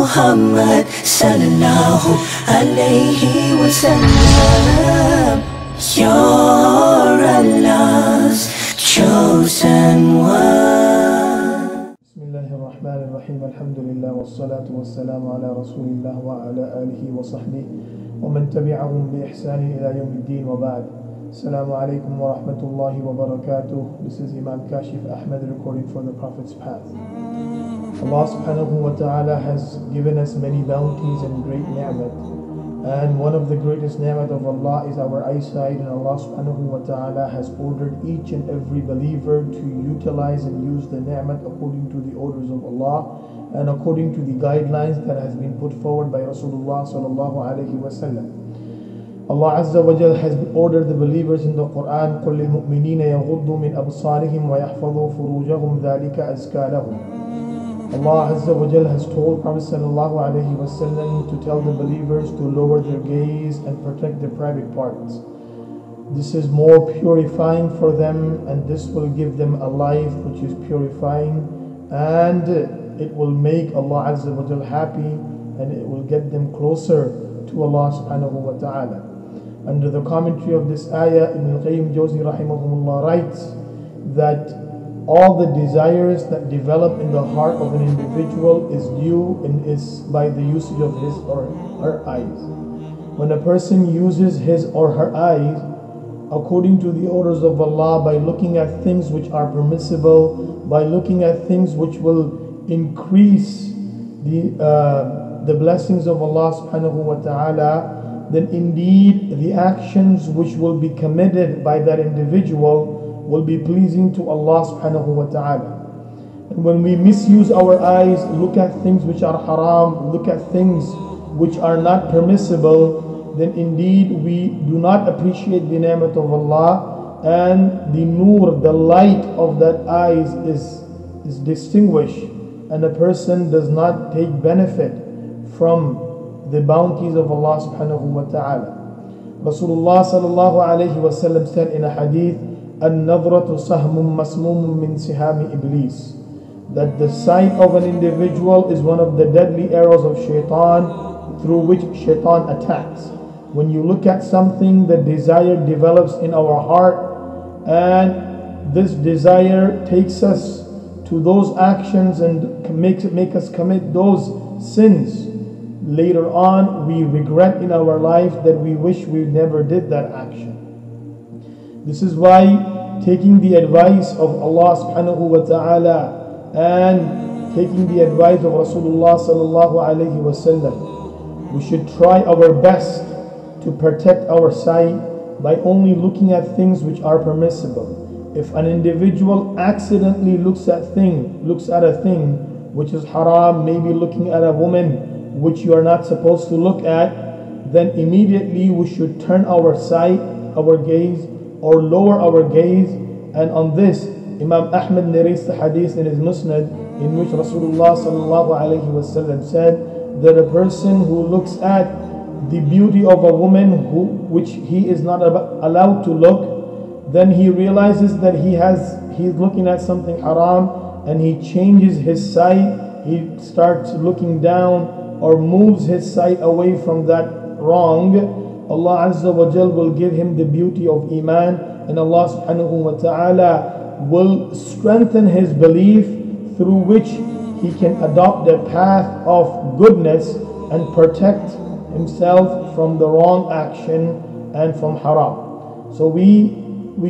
Muhammad sallallahu alayhi wa sallam. You're Allah's chosen one. Bismillahirrahmanirrahim. Alhamdulillah wassalatu wassalamu ala rasulillah wa ala alihi wa sahbihi wa man tabi'ahum bi ihsani ila yawmiddin wa ba'd. Assalamu alaikum wa rahmatullahi wa barakatuh. This is Imam Kashif Ahmed recording for the Prophet's Path. Allah subhanahu wa ta'ala has given us many bounties and great ni'mat. And one of the greatest ni'mat of Allah is our eyesight, and Allah subhanahu wa ta'ala has ordered each and every believer to utilize and use the ni'mat according to the orders of Allah and according to the guidelines that has been put forward by Rasulullah sallallahu alayhi wa sallam. Allah Azza wa Jal has ordered the believers in the Quran, قُلْ لِلْمُؤْمِنِينَ يَغُضُّوا مِنْ أَبْصَارِهِمْ وَيَحْفَظُوا فُرُوجَهُمْ ذَلِكَ أَزْكَى لَهُمْ. Allah Azza wa Jal has told Prophet sallallahu alayhi wa sallam to tell the believers to lower their gaze and protect their private parts. This is more purifying for them, and this will give them a life which is purifying, and it will make Allah Azza wa Jal happy, and it will get them closer to Allah subhanahu wa ta'ala. Under the commentary of this ayah, Ibn Qayyim Jawzi rahimahumullah writes that all the desires that develop in the heart of an individual is due and is by the usage of his or her eyes. When a person uses his or her eyes according to the orders of Allah, by looking at things which are permissible, by looking at things which will increase the blessings of Allah subhanahu wa ta'ala, then indeed the actions which will be committed by that individual will be pleasing to Allah subhanahu wa ta'ala. And when we misuse our eyes, look at things which are haram, look at things which are not permissible, then indeed we do not appreciate the ni'mat of Allah, and the nur, the light of that eyes is distinguished, and a person does not take benefit from the bounties of Allah subhanahu wa ta'ala. Rasulullah sallallahu alayhi wa sallam said in a hadith, "An-nadhratu sahmun masmumun min sihami iblis," that the sight of an individual is one of the deadly arrows of shaitan through which shaitan attacks. When you look at something, the desire develops in our heart, and this desire takes us to those actions and make us commit those sins. Later on, we regret in our life that we wish we never did that action. This is why taking the advice of Allah subhanahu wa ta'ala and taking the advice of Rasulullah sallallahu alayhi wa sallam, we should try our best to protect our sight by only looking at things which are permissible. If an individual accidentally looks at a thing which is haram, maybe looking at a woman which you are not supposed to look at, then immediately we should turn our sight, our gaze, or lower our gaze. And on this, Imam Ahmed narrates the hadith in his Musnad, in which Rasulullah sallallahu alayhi wa sallam said that a person who looks at the beauty of a woman which he is not allowed to look, then he realizes that he's looking at something haram, and he changes his sight, he starts looking down or moves his sight away from that wrong. Allah Azza wa Jal will give him the beauty of Iman, and Allah subhanahu wa ta'ala will strengthen his belief, through which he can adopt the path of goodness and protect himself from the wrong action and from haram. So we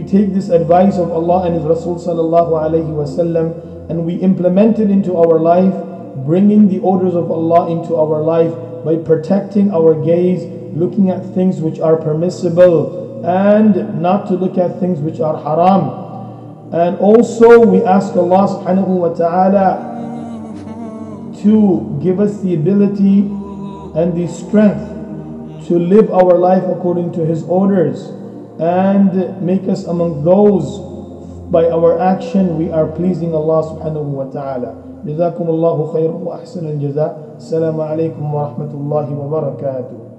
take this advice of Allah and His Rasul sallallahu alayhi wa sallam, and we implement it into our life, bringing the orders of Allah into our life by protecting our gaze, looking at things which are permissible, and not to look at things which are haram. And also we ask Allah subhanahu wa ta'ala to give us the ability and the strength to live our life according to His orders, and make us among those by our action we are pleasing Allah subhanahu wa ta'ala. جزاكم الله خيرا وأحسن الجزاء. السلام عليكم ورحمة الله وبركاته.